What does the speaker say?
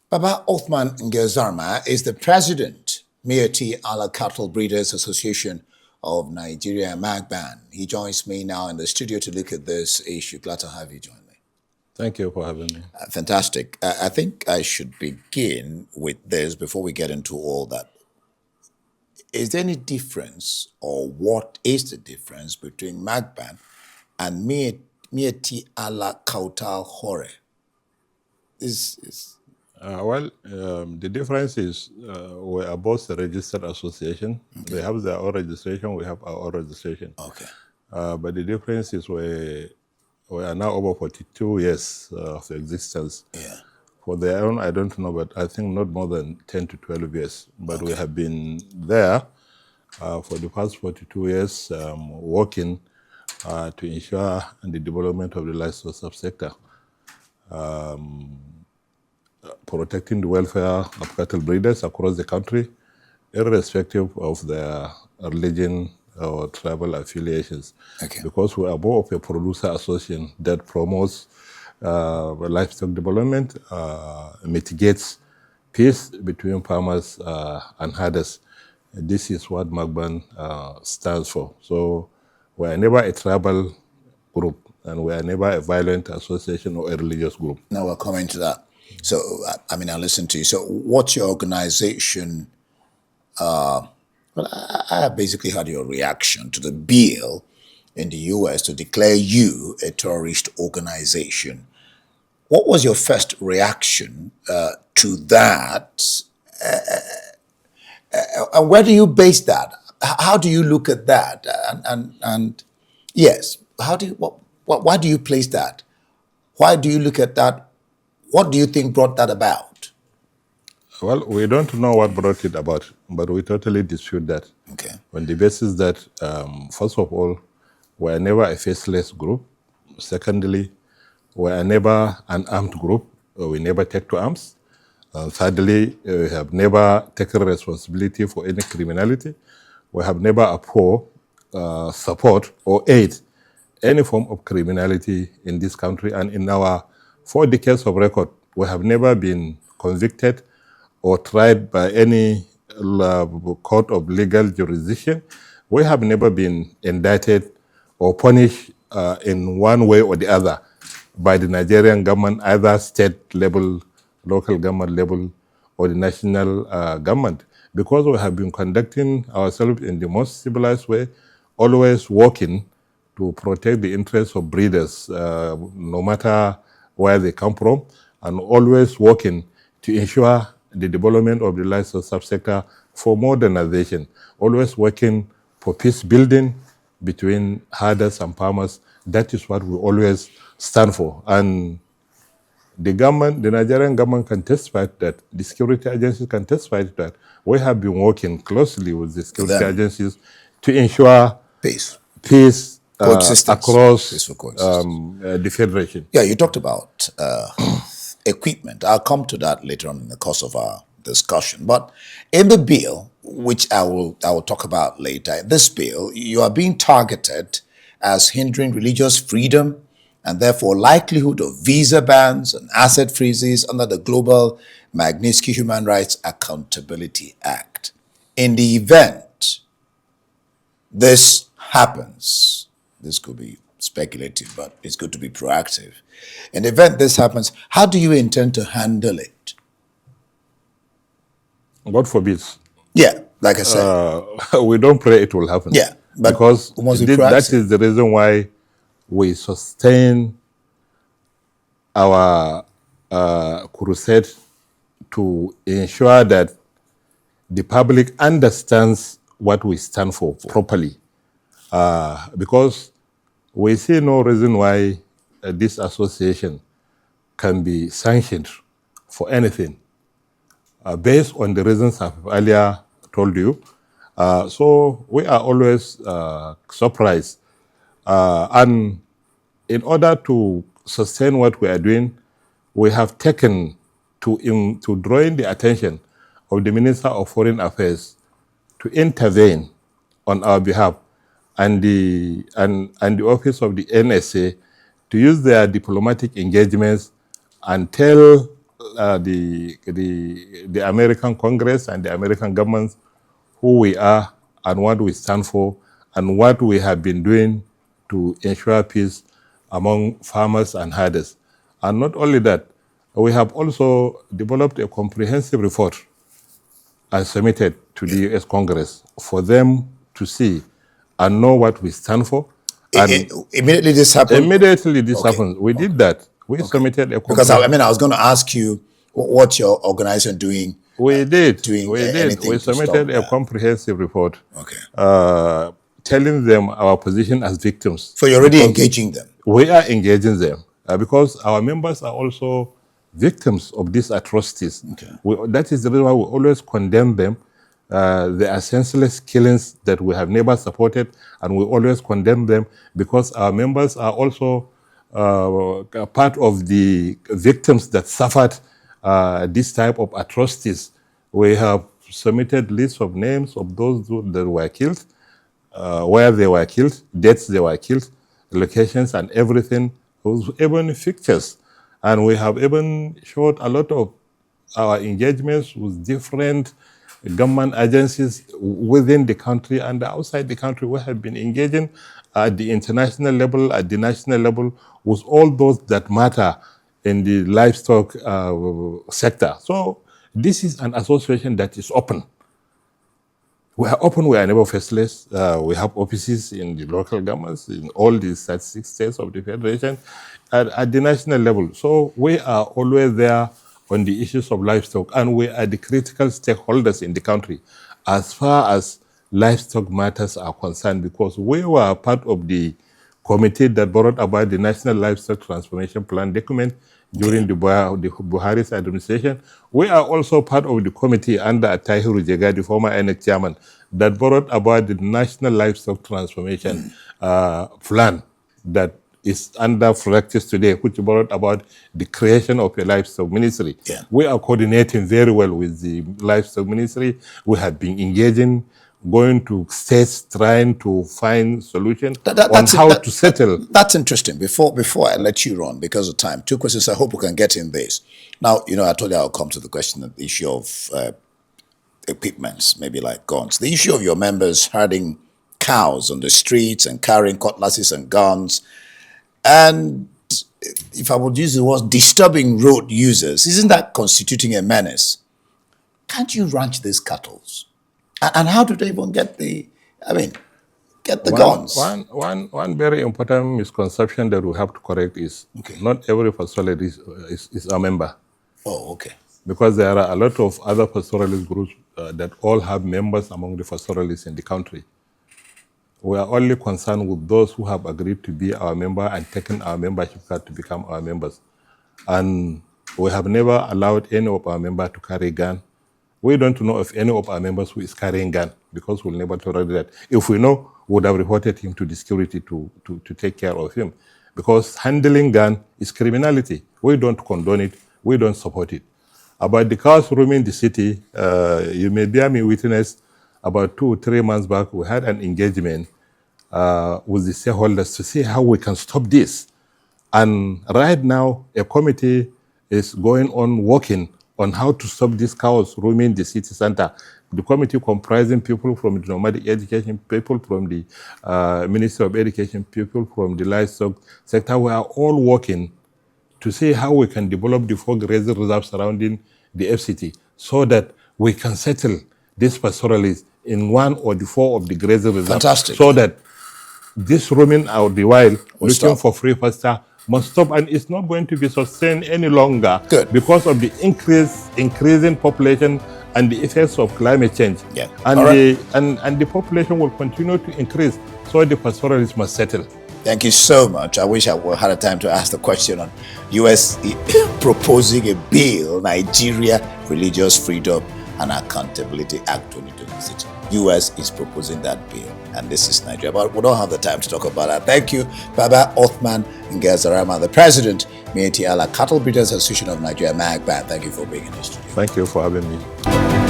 Baba Othman Ngelzarma is the president, Miyetti Cattle Breeders Association of Nigeria, MACBAN. He joins me now in the studio to look at this issue. Glad to have you join me. Thank you for having me. Fantastic. I think I should begin with this before we get into all that. Is there any difference, or what is the difference between MACBAN and Miyetti Kautal Hore? The difference is we are both a registered association. Okay. They have their own registration, we have our own registration. Okay. But the difference is we are now over 42 years of existence. Yeah. For their own, I don't know, but I think not more than 10 to 12 years. But we have been there for the past 42 years working to ensure the development of the livestock subsector. Protecting the welfare of cattle breeders across the country, irrespective of their religion or tribal affiliations. Okay. Because we are more of a producer association that promotes livestock development, mitigates peace between farmers and herders. This is what MACBAN stands for. So we are never a tribal group, and we are never a violent association or a religious group. Now we're coming to that. So, I listen to you. So, what's your organization? I basically had your reaction to the bill in the U.S. to declare you a terrorist organization. What was your first reaction to that? And where do you base that? How do you look at that? And yes, why do you place that? Why do you look at that? What do you think brought that about? Well, we don't know what brought it about, but we totally dispute that. Okay. On the basis that, first of all, we are never a faceless group. Secondly, we are never an armed group. We never take to arms. Thirdly, we have never taken responsibility for any criminality. We have never abhorred, support, or aid any form of criminality in this country. And in our 4 decades of record, we have never been convicted or tried by any court of legal jurisdiction. We have never been indicted or punished in one way or the other by the Nigerian government, either state level, local government level, or the national government, because we have been conducting ourselves in the most civilized way, always working to protect the interests of breeders, no matter where they come from, and always working to ensure the development of the livestock subsector for modernization, always working for peace building between herders and farmers. That is what we always stand for. And the government, the Nigerian government can testify to that, the security agencies can testify to that. We have been working closely with the security agencies to ensure peace across the Federation. Yeah, you talked about equipment. I'll come to that later on in the course of our discussion. But in the bill, which I will talk about later, this bill, you are being targeted as hindering religious freedom and therefore likelihood of visa bans and asset freezes under the Global Magnitsky Human Rights Accountability Act. In the event this happens, this could be speculative, but it's good to be proactive. In the event this happens, how do you intend to handle it? God forbids. Yeah, like I said. We don't pray it will happen. Yeah, but because that is the reason why we sustain our crusade to ensure that the public understands what we stand for properly. Because we see no reason why this association can be sanctioned for anything based on the reasons I've earlier told you. So we are always surprised. And in order to sustain what we are doing, we have taken to drawing the attention of the Minister of Foreign Affairs to intervene on our behalf, and the office of the NSA to use their diplomatic engagements and tell the American Congress and the American government who we are and what we stand for and what we have been doing to ensure peace among farmers and herders. And not only that, we have also developed a comprehensive report and submitted to the U.S. Congress for them to see and know what we stand for. And immediately this happened? Immediately this happened. We did that. We submitted a because I was going to ask you what's your organization doing. We did. Doing we did. We submitted a comprehensive report. Okay. Telling them our position as victims. So you're already engaging them? We are engaging them because our members are also victims of these atrocities. Okay. That is the reason why we always condemn them. They are senseless killings that we have never supported, and we always condemn them because our members are also part of the victims that suffered this type of atrocities. We have submitted lists of names of those that were killed, where they were killed, dates they were killed, locations and everything, even pictures. And we have even showed a lot of our engagements with different government agencies within the country and outside the country. We have been engaging at the international level, at the national level, with all those that matter in the livestock sector. So this is an association that is open. We are open, we are never faceless. We have offices in the local governments, in all the 36 states of the Federation, at the national level. So we are always there on the issues of livestock, and we are the critical stakeholders in the country as far as livestock matters are concerned, because we were part of the committee that brought about the National Livestock Transformation Plan document during the Buhari's administration. We are also part of the committee under Tahiru Jega, the former INEC chairman, that brought about the National Livestock Transformation Plan that is under practice today, which brought about the creation of a livestock ministry. Yeah. We are coordinating very well with the livestock ministry. We have been engaging, going to states, trying to find solutions on how to settle. That's interesting. Before I let you run, because of time, two questions I hope we can get in this. Now, I told you I'll come to the question of the issue of equipments, maybe like guns. The issue of your members herding cows on the streets and carrying cutlasses and guns. And if I would use the word disturbing road users, isn't that constituting a menace? Can't you ranch these cattle? And how do they even get the guns? One very important misconception that we have to correct is not every pastoralist is a member. Oh, okay. Because there are a lot of other pastoralist groups that all have members among the pastoralists in the country. We are only concerned with those who have agreed to be our member and taken our membership card to become our members. And we have never allowed any of our members to carry a gun. We don't know if any of our members who is carrying a gun, because we'll never tolerate that. If we know, we would have reported him to the security to take care of him. Because handling gun is criminality. We don't condone it. We don't support it. About the cows roaming the city, you may bear me witness, about 2 or 3 months back, we had an engagement with the stakeholders to see how we can stop this. And right now, a committee is going on working on how to stop these cows roaming the city center. The committee comprising people from the nomadic education, people from the Ministry of Education, people from the livestock sector. We are all working to see how we can develop the 4 grazing reserves surrounding the FCT so that we can settle this pastoralist in 1 or the 4 of the grazing reserves. Fantastic. So that this roaming out the wild, Will looking stop. for free pasture, must stop, and it's not going to be sustained any longer. Good. Because of the increasing population and the effects of climate change. Yeah. And, All right. and the population will continue to increase, so the pastoralists must settle. Thank you so much. I wish I would had a time to ask the question on U.S. proposing a bill, Nigeria Religious Freedom and Accountability Act 2026. U.S. is proposing that bill, and this is Nigeria. But we don't have the time to talk about that. Thank you, Baba Othman Ngelzarma, the President, Miyetti Cattle Breeders Association of Nigeria, MACBAN. Thank you for being in the studio. Thank you for having me.